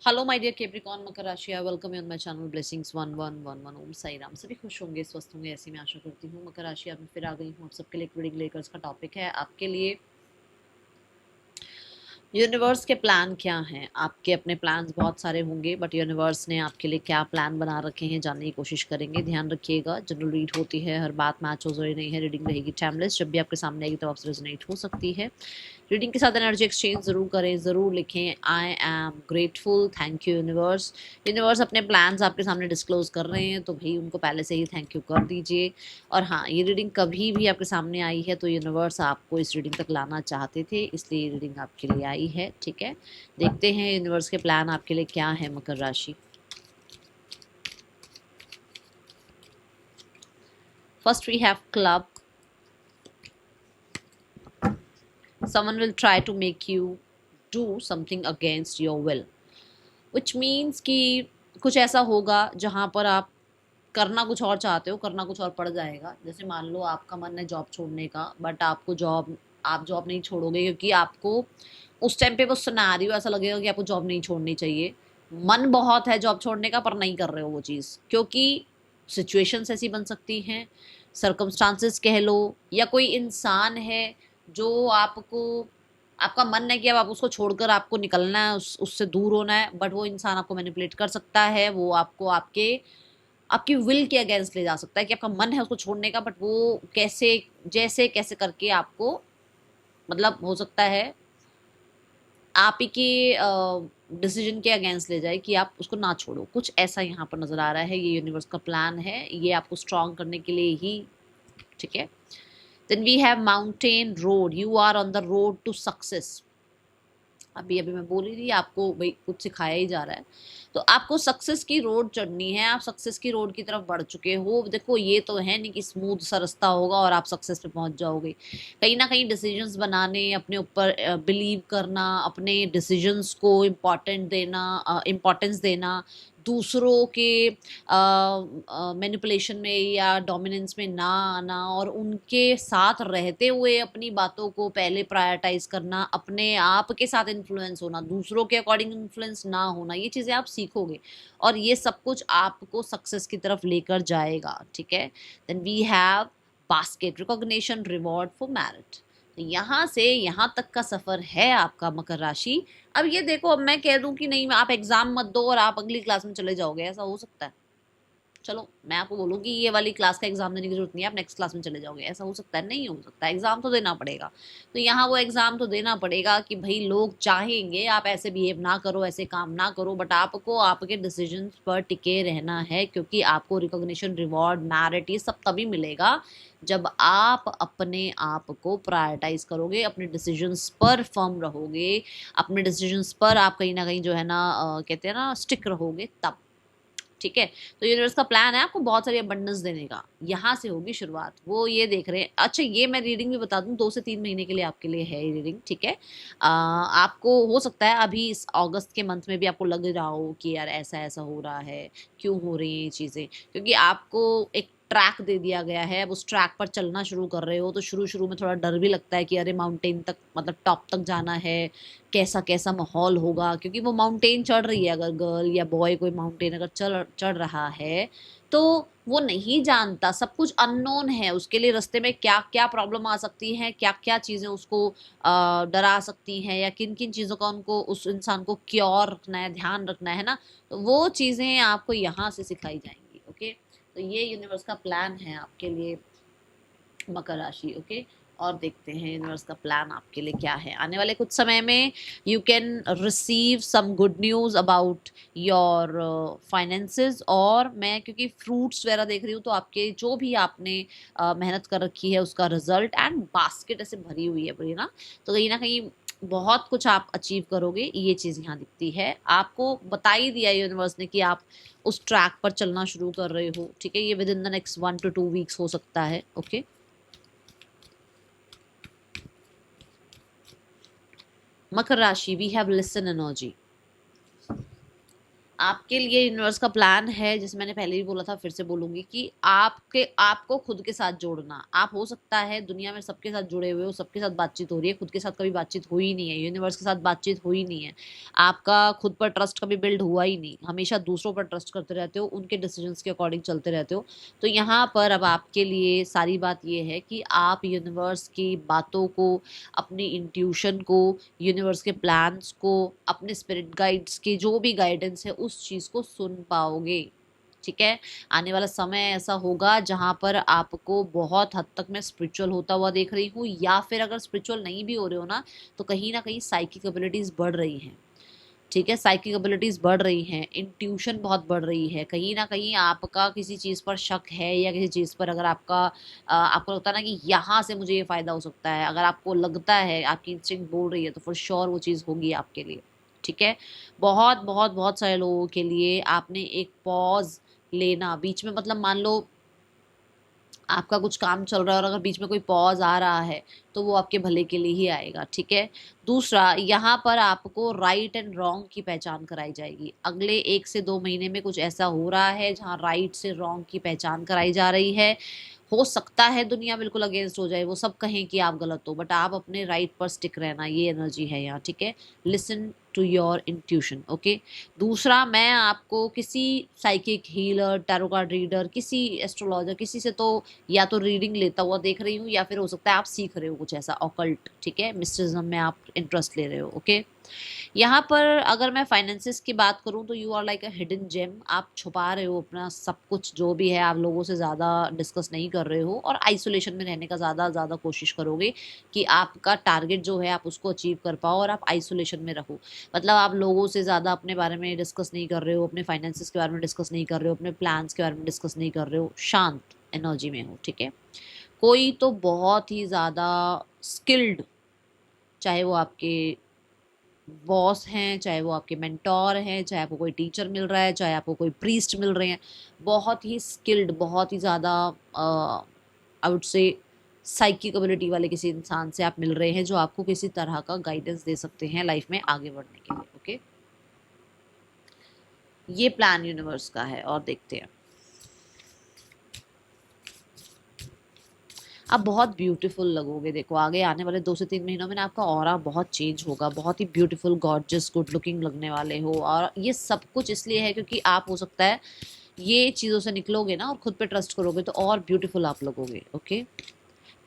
Hello my dear Capricorn मकर राशि, I welcome you on my channel blessings 1111 ओम साई राम। सभी खुश होंगे, स्वस्थ होंगे, ऐसी मैं आशा करती हूँ। मकर राशि आप में फिर आ गई हूँ आप सबके लिए एक रीडिंग लेकर। इसका टॉपिक है आपके लिए यूनिवर्स के प्लान क्या हैं। आपके अपने प्लान्स बहुत सारे होंगे, बट यूनिवर्स ने आपके लिए क्या प्लान बना रखे हैं जानने की कोशिश करेंगे। ध्यान रखिएगा, जनरल रीड होती है, हर बात मैच हो जरूरी नहीं है। रीडिंग रहेगी टाइमलेस, जब भी आपके सामने आएगी तो आपसे रेजोनेट हो सकती है। रीडिंग के साथ एनर्जी एक्सचेंज जरूर करें, ज़रूर लिखें I am grateful, thank you universe. Universe अपने प्लान्स आपके सामने डिस्क्लोज कर रहे हैं तो भाई उनको पहले से ही थैंक यू कर दीजिए। और हाँ, ये रीडिंग कभी भी आपके सामने आई है तो यूनिवर्स आपको इस रीडिंग तक लाना चाहते थे, इसलिए ये रीडिंग आपके लिए आई है। ठीक है, देखते हैं यूनिवर्स के प्लान आपके लिए क्या है मकर राशि। First we have club. Someone will try to make you do something against your will, which means कि कुछ ऐसा होगा जहाँ पर आप करना कुछ और चाहते हो, करना कुछ और पड़ जाएगा। जैसे मान लो आपका मन है जॉब छोड़ने का, बट आप जॉब नहीं छोड़ोगे क्योंकि आपको उस टाइम पे वो सिनेरियो ऐसा लगेगा कि आपको जॉब नहीं छोड़नी चाहिए। मन बहुत है जॉब छोड़ने का पर नहीं कर रहे हो वो चीज़, क्योंकि सिचुएशंस ऐसी बन सकती हैं, सर्कमस्टांसेस कह लो, या कोई इंसान है जो आपको, आपका मन है कि अब आप उसको छोड़कर आपको निकलना है, उससे दूर होना है, बट वो इंसान आपको मैनिपुलेट कर सकता है। वो आपको आपकी विल के अगेंस्ट ले जा सकता है कि आपका मन है उसको छोड़ने का, बट वो कैसे, जैसे कैसे करके आपको, मतलब हो सकता है आप ही के डिसीजन के अगेंस्ट ले जाए कि आप उसको ना छोड़ो। कुछ ऐसा यहाँ पर नजर आ रहा है, ये यूनिवर्स का प्लान है, ये आपको स्ट्रांग करने के लिए ही। ठीक है, then we have mountain road, you are on the road to success. अभी अभी मैं बोल रही थी आपको, भाई कुछ सिखाया ही जा रहा है, तो आपको सक्सेस की रोड चढ़नी है। आप सक्सेस की रोड की तरफ बढ़ चुके हो। देखो ये तो है नहीं कि स्मूथ सा रास्ता होगा और आप सक्सेस पे पहुंच जाओगे। कहीं ना कहीं डिसीजंस बनाने, अपने ऊपर बिलीव करना, अपने डिसीजंस को इम्पोर्टेंस देना, दूसरों के मैनिपुलेशन में या डोमिनेंस में ना आना, और उनके साथ रहते हुए अपनी बातों को पहले प्रायोरिटाइज करना, अपने आप के साथ इन्फ्लुएंस होना, दूसरों के अकॉर्डिंग इन्फ्लुएंस ना होना, ये चीज़ें आप सीखोगे और ये सब कुछ आपको सक्सेस की तरफ लेकर जाएगा। ठीक है, then we have basket, recognition, reward for merit. यहाँ से यहाँ तक का सफर है आपका मकर राशि। अब ये देखो, अब मैं कह दूं कि नहीं आप एग्जाम मत दो और आप अगली क्लास में चले जाओगे, ऐसा हो सकता है? चलो मैं आपको बोलूँ कि ये वाली क्लास का एग्जाम देने की जरूरत नहीं है, आप नेक्स्ट क्लास में चले जाओगे, ऐसा हो सकता है? नहीं हो सकता, एग्जाम तो देना पड़ेगा। तो यहाँ वो एग्जाम तो देना पड़ेगा कि भाई लोग चाहेंगे आप ऐसे बिहेव ना करो, ऐसे काम ना करो, बट आपको आपके डिसीजन पर टिके रहना है, क्योंकि आपको रिकॉग्निशन, रिवॉर्ड, मैरिट ये सब तभी मिलेगा जब आप अपने आप को प्रायोरिटाइज करोगे, अपने डिसीजंस पर फर्म रहोगे, अपने डिसीजंस पर आप कहीं ना कहीं जो है ना कहते हैं ना स्टिक रहोगे तब। ठीक है, तो यूनिवर्स का प्लान है आपको बहुत सारी अबंडेंस देने का, यहाँ से होगी शुरुआत। वो ये देख रहे हैं। अच्छा ये मैं रीडिंग भी बता दूं, 2 से 3 महीने के लिए आपके लिए है ये रीडिंग। ठीक है, आपको हो सकता है अभी इस अगस्त के मंथ में भी आपको लग रहा हो कि यार ऐसा ऐसा हो रहा है, क्यों हो रही है ये चीज़ें, क्योंकि आपको एक ट्रैक दे दिया गया है, अब उस ट्रैक पर चलना शुरू कर रहे हो, तो शुरू शुरू में थोड़ा डर भी लगता है कि अरे माउंटेन तक, मतलब टॉप तक जाना है, कैसा कैसा माहौल होगा, क्योंकि वो माउंटेन चढ़ रही है। अगर गर्ल या बॉय कोई माउंटेन अगर चढ़ चढ़ रहा है तो वो नहीं जानता, सब कुछ अननोन है उसके लिए। रास्ते में क्या क्या प्रॉब्लम आ सकती है, क्या क्या चीज़ें उसको डरा सकती हैं, या किन किन चीज़ों का उनको, उस इंसान को क्योर रखना है, ध्यान रखना है ना, तो वो चीज़ें आपको यहाँ से सिखाई जाएंगी। ओके, तो ये यूनिवर्स का प्लान है आपके लिए मकर राशि। ओके, और देखते हैं यूनिवर्स का प्लान आपके लिए क्या है आने वाले कुछ समय में। You can receive some good news about your finances, और मैं क्योंकि फ्रूट्स वगैरह देख रही हूँ तो आपके जो भी आपने मेहनत कर रखी है उसका रिजल्ट, एंड बास्केट ऐसे भरी हुई है पूरी ना कहीं बहुत कुछ आप अचीव करोगे, ये चीज़ यहाँ दिखती है। आपको बता ही दिया यूनिवर्स ने कि आप उस ट्रैक पर चलना शुरू कर रहे हो। ठीक है, ये with in the next 1 to 2 weeks हो सकता है। ओके, मकर राशि, वी हैव लिसन एनर्जी। आपके लिए यूनिवर्स का प्लान है, जैसे मैंने पहले भी बोला था, फिर से बोलूंगी कि आपको खुद के साथ जोड़ना। आप हो सकता है दुनिया में सबके साथ जुड़े हुए हो, सबके साथ बातचीत हो रही है, खुद के साथ कभी बातचीत हुई नहीं है, यूनिवर्स के साथ बातचीत हुई नहीं है, आपका खुद पर ट्रस्ट कभी बिल्ड हुआ ही नहीं, हमेशा दूसरों पर ट्रस्ट करते रहते हो, उनके डिसीजंस के अकॉर्डिंग चलते रहते हो। तो यहाँ पर अब आपके लिए सारी बात ये है कि आप यूनिवर्स की बातों को, अपनी इंट्यूशन को, यूनिवर्स के प्लान्स को, अपने स्पिरिट गाइड्स की जो भी गाइडेंस है उस चीज़ को सुन पाओगे। ठीक है, आने वाला समय ऐसा होगा जहां पर आपको बहुत हद तक मैं स्पिरिचुअल होता हुआ देख रही हूँ, या फिर अगर स्पिरिचुअल नहीं भी हो रहे हो ना, तो कहीं ना कहीं साइकिक एबिलिटीज बढ़ रही हैं। ठीक है, साइकिक एबिलिटीज बढ़ रही हैं, इंट्यूशन बहुत बढ़ रही है, कहीं ना कहीं आपका किसी चीज़ पर शक है, या किसी चीज़ पर अगर आपको लगता है ना कि यहाँ से मुझे ये फ़ायदा हो सकता है, अगर आपको लगता है, आपकी इंस्टिंक्ट बोल रही है, तो फॉर श्योर वो चीज़ होगी आपके लिए। ठीक है, बहुत बहुत बहुत सारे लोगों के लिए आपने एक पॉज लेना बीच में, मतलब मान लो आपका कुछ काम चल रहा है और अगर बीच में कोई पॉज आ रहा है तो वो आपके भले के लिए ही आएगा। ठीक है, दूसरा, यहाँ पर आपको राइट एंड रॉन्ग की पहचान कराई जाएगी। अगले 1 से 2 महीने में कुछ ऐसा हो रहा है जहाँ राइट से रॉन्ग की पहचान कराई जा रही है। हो सकता है दुनिया बिल्कुल अगेंस्ट हो जाए, वो सब कहें कि आप गलत हो, बट आप अपने राइट पर स्टिक रहना, ये एनर्जी है यहाँ। ठीक है, listen to your intuition. Okay, दूसरा, मैं आपको किसी psychic healer, tarot card reader, किसी एस्ट्रोलॉजर, किसी से तो या तो रीडिंग लेता हुआ देख रही हूँ, या फिर हो सकता है आप सीख रहे हो कुछ ऐसा ऑकल्ट। ठीक है, मिस्टिज्म में आप इंटरेस्ट ले रहे हो। ओके, यहाँ पर अगर मैं फाइनेंसिस की बात करूँ तो you are like a hidden gem. आप छुपा रहे हो अपना सब कुछ, जो भी है आप लोगों से ज़्यादा डिस्कस नहीं कर रहे हो, और आइसोलेशन में रहने का ज़्यादा ज़्यादा कोशिश करोगे कि आपका टारगेट जो है आप उसको अचीव कर पाओ, और आप आइसोलेशन में रहो। मतलब आप लोगों से ज़्यादा अपने बारे में डिस्कस नहीं कर रहे हो, अपने फाइनेंसिस के बारे में डिस्कस नहीं कर रहे हो, अपने प्लान्स के बारे में डिस्कस नहीं कर रहे हो, शांत एनर्जी में हो। ठीक है, कोई तो बहुत ही ज़्यादा स्किल्ड, चाहे वो आपके बॉस हैं, चाहे वो आपके मेंटोर हैं, चाहे आपको कोई टीचर मिल रहा है, चाहे आपको कोई प्रीस्ट मिल रहे हैं, बहुत ही स्किल्ड, बहुत ही ज़्यादा I would say psychic ability वाले किसी इंसान से आप मिल रहे हैं, जो आपको किसी तरह का गाइडेंस दे सकते हैं लाइफ में आगे बढ़ने के लिए। ओके, ये प्लान यूनिवर्स का है, और देखते हैं। आप बहुत ब्यूटीफुल लगोगे। देखो, आगे आने वाले 2 से 3 महीनों में ना आपका ऑरा बहुत चेंज होगा, बहुत ही ब्यूटीफुल, गॉर्जियस, गुड लुकिंग लगने वाले हो। और ये सब कुछ इसलिए है क्योंकि आप, हो सकता है ये चीज़ों से निकलोगे ना और खुद पे ट्रस्ट करोगे तो और ब्यूटीफुल आप लगोगे। Okay,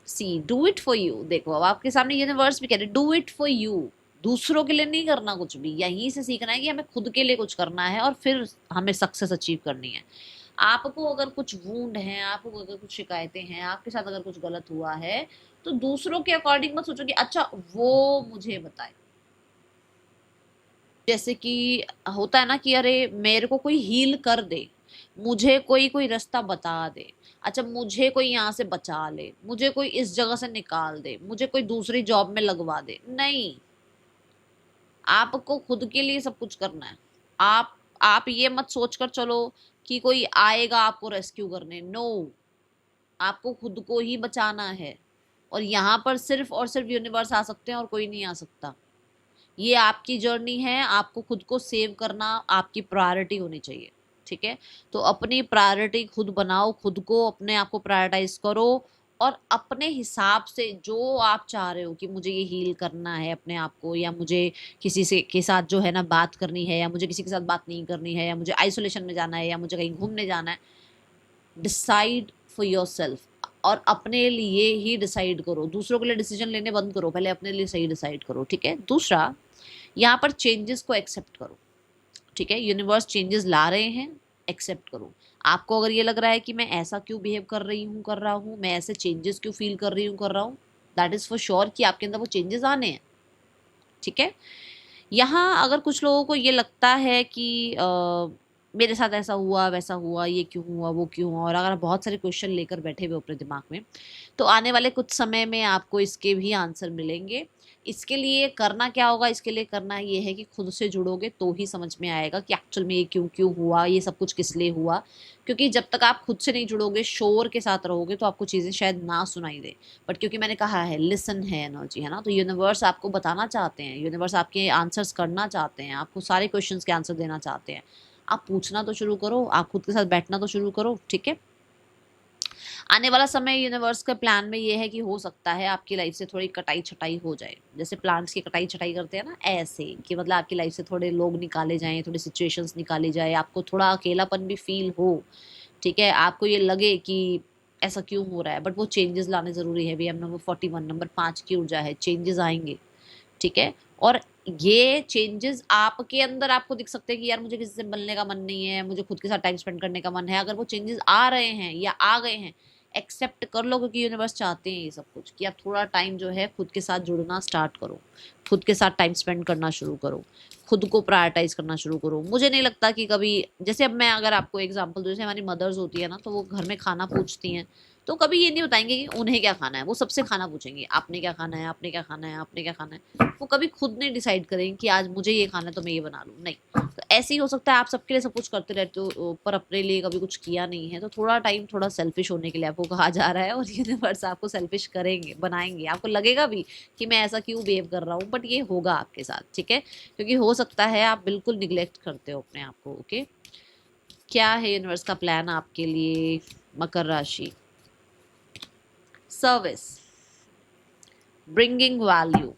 see do it for you. देखो, अब आपके सामने यूनिवर्स भी कह रहे डू इट फॉर यू। दूसरों के लिए नहीं करना कुछ भी, यहीं से सीखना है कि हमें खुद के लिए कुछ करना है और फिर हमें सक्सेस अचीव करनी है। आपको अगर कुछ वूंड है, आपको अगर कुछ शिकायतें हैं, आपके साथ अगर कुछ गलत हुआ है, तो दूसरों के अकॉर्डिंग मत सोचो कि अच्छा वो मुझे बताए। जैसे कि होता है ना कि अरे मेरे को कोई हील कर दे, मुझे कोई कोई रास्ता बता दे, अच्छा मुझे कोई यहाँ से बचा ले, मुझे कोई इस जगह से निकाल दे, मुझे कोई दूसरी जॉब में लगवा दे। नहीं, आपको खुद के लिए सब कुछ करना है। आप ये मत सोचकर चलो कि कोई आएगा आपको रेस्क्यू करने। नो, आपको खुद को ही बचाना है, और यहाँ पर सिर्फ और सिर्फ यूनिवर्स आ सकते हैं और कोई नहीं आ सकता। ये आपकी जर्नी है, आपको खुद को सेव करना आपकी प्रायोरिटी होनी चाहिए। ठीक है, तो अपनी प्रायोरिटी खुद बनाओ, खुद को, अपने आप को प्रायोरिटाइज करो, और अपने हिसाब से जो आप चाह रहे हो कि मुझे ये हील करना है अपने आप को, या मुझे किसी से के साथ जो है ना बात करनी है, या मुझे किसी के साथ बात नहीं करनी है, या मुझे आइसोलेशन में जाना है, या मुझे कहीं घूमने जाना है, डिसाइड फॉर योर सेल्फ। और अपने लिए ही डिसाइड करो, दूसरों के लिए डिसीजन लेने बंद करो, पहले अपने लिए सही डिसाइड करो। ठीक है, दूसरा, यहाँ पर चेंजेस को एक्सेप्ट करो। ठीक है, यूनिवर्स चेंजेस ला रहे हैं, एक्सेप्ट करो। आपको अगर ये लग रहा है कि मैं ऐसा क्यों बिहेव कर रहा हूँ, मैं ऐसे चेंजेस क्यों फील कर रहा हूँ, दैट इज फॉर श्योर कि आपके अंदर वो चेंजेस आने हैं। ठीक है, यहाँ अगर कुछ लोगों को ये लगता है कि मेरे साथ ऐसा हुआ, वैसा हुआ, ये क्यों हुआ, वो क्यों हुआ, और अगर आप बहुत सारे क्वेश्चन लेकर बैठे हुए अपने दिमाग में, तो आने वाले कुछ समय में आपको इसके भी आंसर मिलेंगे। इसके लिए करना क्या होगा, इसके लिए करना ये है कि खुद से जुड़ोगे तो ही समझ में आएगा कि एक्चुअल में ये क्यों क्यों हुआ, ये सब कुछ किस लिए हुआ। क्योंकि जब तक आप खुद से नहीं जुड़ोगे, शोर के साथ रहोगे, तो आपको चीज़ें शायद ना सुनाई दे। बट क्योंकि मैंने कहा है लिसन है एनर्जी, है ना, तो यूनिवर्स आपको बताना चाहते हैं, यूनिवर्स आपके आंसर्स करना चाहते हैं, आपको सारे क्वेश्चंस के आंसर देना चाहते हैं। आप पूछना तो शुरू करो, आप खुद के साथ बैठना तो शुरू करो, ठीक है। आने वाला समय यूनिवर्स के प्लान में ये है कि हो सकता है आपकी लाइफ से थोड़ी कटाई छटाई हो जाए, जैसे प्लांट्स की कटाई छटाई करते हैं ना, ऐसे कि मतलब आपकी लाइफ से थोड़े लोग निकाले जाएं, थोड़ी सिचुएशंस निकाली जाए, आपको थोड़ा अकेलापन भी फील हो, ठीक है, आपको ये लगे कि ऐसा क्यों हो रहा है, बट वो चेंजेस लाने ज़रूरी है। VM नंबर 41, नंबर 5 की ऊर्जा है, चेंजेस आएंगे, ठीक है। और ये चेंजेस आपके अंदर आपको दिख सकते हैं कि यार मुझे किसी से मिलने का मन नहीं है, मुझे खुद के साथ टाइम स्पेंड करने का मन है। अगर वो चेंजेस आ रहे हैं या आ गए हैं, एक्सेप्ट कर लो, क्योंकि यूनिवर्स चाहते हैं ये सब कुछ कि आप थोड़ा टाइम जो है खुद के साथ जुड़ना स्टार्ट करो, खुद के साथ टाइम स्पेंड करना शुरू करो, खुद को प्रायोरिटाइज करना शुरू करो। मुझे नहीं लगता कि कभी, जैसे अब मैं अगर आपको एग्जांपल दूं, जैसे हमारी मदर्स होती है ना, तो वो घर में खाना पूछती हैं, तो कभी ये नहीं बताएंगे कि उन्हें क्या खाना है, वो सबसे खाना पूछेंगे, आपने क्या खाना है, आपने क्या खाना है, आपने क्या खाना है। वो कभी खुद नहीं डिसाइड करेंगे कि आज मुझे ये खाना है तो मैं ये बना लूँ, नहीं। तो ऐसे ही हो सकता है आप सबके लिए सब कुछ करते रहते हो पर अपने लिए कभी कुछ किया नहीं है। तो थोड़ा टाइम थोड़ा सेल्फिश होने के लिए आपको कहा जा रहा है, और यूनिवर्स आपको सेल्फिश करेंगे, बनाएंगे। आपको लगेगा भी कि मैं ऐसा क्यों बिहेव कर रहा हूँ, बट ये होगा आपके साथ, ठीक है, क्योंकि हो सकता है आप बिल्कुल निग्लेक्ट करते हो अपने आप को। ओके, क्या है यूनिवर्स का प्लान आपके लिए? मकर राशि, सर्विस, ब्रिंगिंग वैल्यू।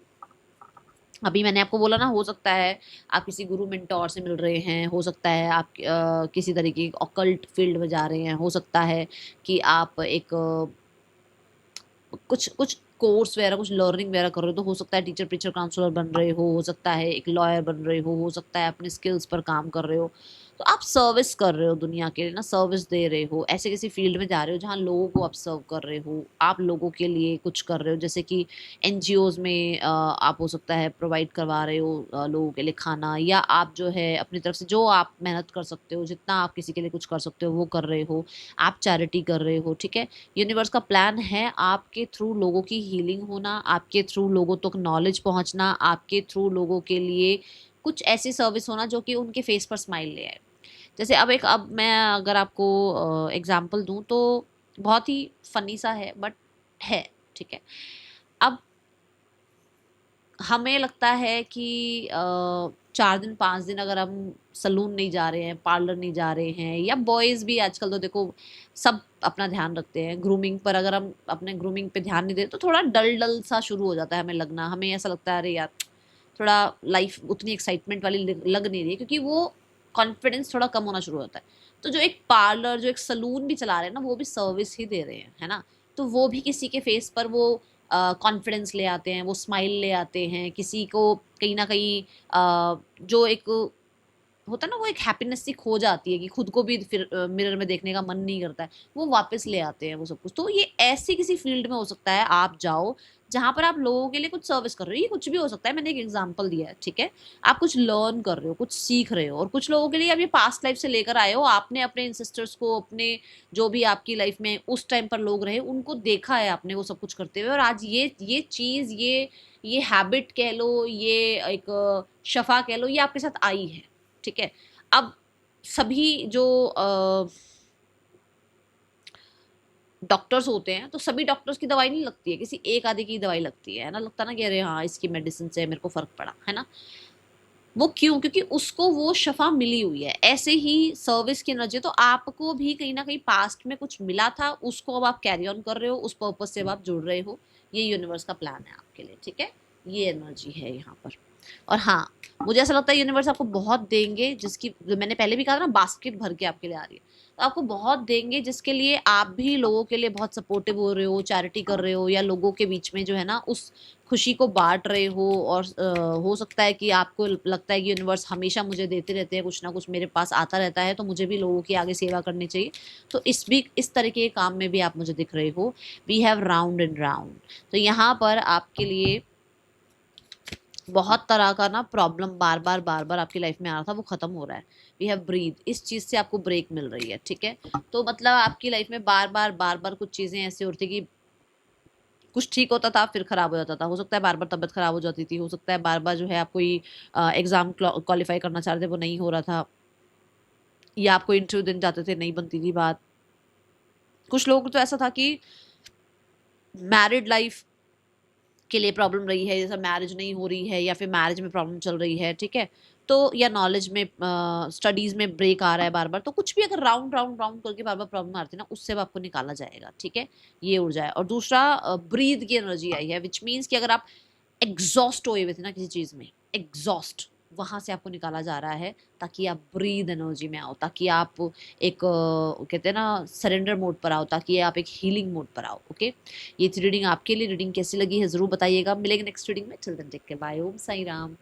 अभी मैंने आपको बोला ना, हो सकता है आप किसी गुरु मेंटोर से मिल रहे हैं, हो सकता है आप किसी तरीके की ऑकल्ट फील्ड में जा रहे हैं, हो सकता है कि आप एक कुछ कुछ कोर्स वगैरह, कुछ लर्निंग वगैरह कर रहे हो, तो हो सकता है टीचर प्रीचर काउंसलर बन रहे हो सकता है एक लॉयर बन रहे हो सकता है अपने स्किल्स पर काम कर रहे हो। तो आप सर्विस कर रहे हो दुनिया के लिए ना, सर्विस दे रहे हो, ऐसे किसी फील्ड में जा रहे हो जहाँ लोगों को आप सर्व कर रहे हो, आप लोगों के लिए कुछ कर रहे हो, जैसे कि NGOs में आप हो सकता है प्रोवाइड करवा रहे हो लोगों के लिए खाना, या आप जो है अपनी तरफ से जो आप मेहनत कर सकते हो, जितना आप किसी के लिए कुछ कर सकते हो वो कर रहे हो, आप चैरिटी कर रहे हो, ठीक है। यूनिवर्स का प्लान है आपके थ्रू लोगों की हीलिंग होना, आपके थ्रू लोगों तक नॉलेज पहुंचना, आपके थ्रू लोगों के लिए कुछ ऐसी सर्विस होना जो कि उनके फेस पर स्माइल ले आए। जैसे अब मैं अगर आपको एग्जांपल दूं तो बहुत ही फनी सा है, बट है, ठीक है। अब हमें लगता है कि 4 दिन 5 दिन अगर हम सलून नहीं जा रहे हैं, पार्लर नहीं जा रहे हैं, या बॉयज़ भी आजकल तो देखो सब अपना ध्यान रखते हैं ग्रूमिंग पर, अगर हम अपने ग्रूमिंग पे ध्यान नहीं दें तो थोड़ा डल डल सा शुरू हो जाता है हमें लगना, हमें ऐसा लगता है अरे यार थोड़ा लाइफ उतनी एक्साइटमेंट वाली लग नहीं रही, क्योंकि वो कॉन्फिडेंस थोड़ा कम होना शुरू होता है। तो जो एक पार्लर, जो एक सलून भी चला रहे हैं ना, वो भी सर्विस ही दे रहे हैं, है ना। तो वो भी किसी के फेस पर वो कॉन्फिडेंस ले आते हैं, वो स्माइल ले आते हैं, किसी को कहीं ना कहीं जो एक होता है ना, वो एक हैप्पीनेस सी खो जाती है कि खुद को भी फिर मिरर में देखने का मन नहीं करता है, वो वापस ले आते हैं वो सब कुछ। तो ये ऐसी किसी फील्ड में हो सकता है आप जाओ जहां पर आप लोगों के लिए कुछ सर्विस कर रहे हो, ये कुछ भी हो सकता है, मैंने एक एग्जांपल दिया है, ठीक है। आप कुछ लर्न कर रहे हो, कुछ सीख रहे हो, और कुछ लोगों के लिए आप ये पास्ट लाइफ से लेकर आए हो, आपने अपने इंसिस्टर्स को, अपने जो भी आपकी लाइफ में उस टाइम पर लोग रहे उनको देखा है आपने वो सब कुछ करते हुए, और आज ये चीज, ये हैबिट कह लो, ये एक शफा कह लो, ये आपके साथ आई है, ठीक है। अब सभी जो डॉक्टर्स होते हैं, तो सभी डॉक्टर्स की दवाई नहीं लगती है, किसी एक आदि की दवाई लगती है ना, लगता ना कि अरे हाँ इसकी मेडिसिन से मेरे को फर्क पड़ा, है ना। वो क्यों? क्योंकि उसको वो शफा मिली हुई है। ऐसे ही सर्विस की एनर्जी, तो आपको भी कहीं ना कहीं पास्ट में कुछ मिला था, उसको अब आप कैरी ऑन कर रहे हो, उस पर्पज से अब आप जुड़ रहे हो। ये यूनिवर्स का प्लान है आपके लिए, ठीक है। ये एनर्जी है यहाँ पर। और हाँ, मुझे ऐसा लगता है यूनिवर्स आपको बहुत देंगे, जिसकी मैंने पहले भी कहा था ना, बास्केट भर के आपके लिए आ रही है। तो आपको बहुत देंगे जिसके लिए आप भी लोगों के लिए बहुत सपोर्टिव हो रहे हो, चैरिटी कर रहे हो, या लोगों के बीच में जो है ना उस खुशी को बांट रहे हो। और हो सकता है कि आपको लगता है कि यूनिवर्स हमेशा मुझे देते रहते हैं, कुछ ना कुछ मेरे पास आता रहता है, तो मुझे भी लोगों की आगे सेवा करनी चाहिए। तो इस तरह के काम में भी आप मुझे दिख रहे हो। We have round and round. तो यहाँ पर आपके लिए बहुत तरह का ना प्रॉब्लम बार बार आपकी लाइफ में आ रहा था, वो खत्म हो रहा है। वी हैव ब्रीथ, इस चीज से आपको ब्रेक मिल रही है, ठीक है। तो मतलब आपकी लाइफ में बार बार कुछ चीजें ऐसी होती कि कुछ ठीक होता था फिर खराब हो जाता था। हो सकता है बार बार तबीयत खराब हो जाती थी, हो सकता है बार बार जो है आप कोई एग्जाम क्वालिफाई करना चाह रहे थे, वो नहीं हो रहा था, या आपको इंटरव्यू देने जाते थे नहीं बनती थी बात। कुछ लोग तो ऐसा था कि मैरिड लाइफ के लिए प्रॉब्लम रही है, जैसा मैरिज नहीं हो रही है या फिर मैरिज में प्रॉब्लम चल रही है, ठीक है। तो या नॉलेज में स्टडीज में ब्रेक आ रहा है बार बार, तो कुछ भी अगर राउंड राउंड राउंड करके बार बार प्रॉब्लम आती है ना, उससे आपको निकाला जाएगा, ठीक है। ये ऊर्जा है। और दूसरा ब्रीद की एनर्जी आई है, विच मीन्स कि अगर आप एग्जॉस्ट हुए हुए थे ना किसी चीज में, एग्जॉस्ट, वहां से आपको निकाला जा रहा है ताकि आप ब्रीद एनर्जी में आओ, ताकि आप एक कहते हैं ना सरेंडर मोड पर आओ, ताकि आप एक हीलिंग मोड पर आओ। ओके, ये थी रीडिंग आपके लिए। रीडिंग कैसी लगी है जरूर बताइएगा। मिलेंगे नेक्स्ट रीडिंग में। Till then take care, bye, Om Sai Ram.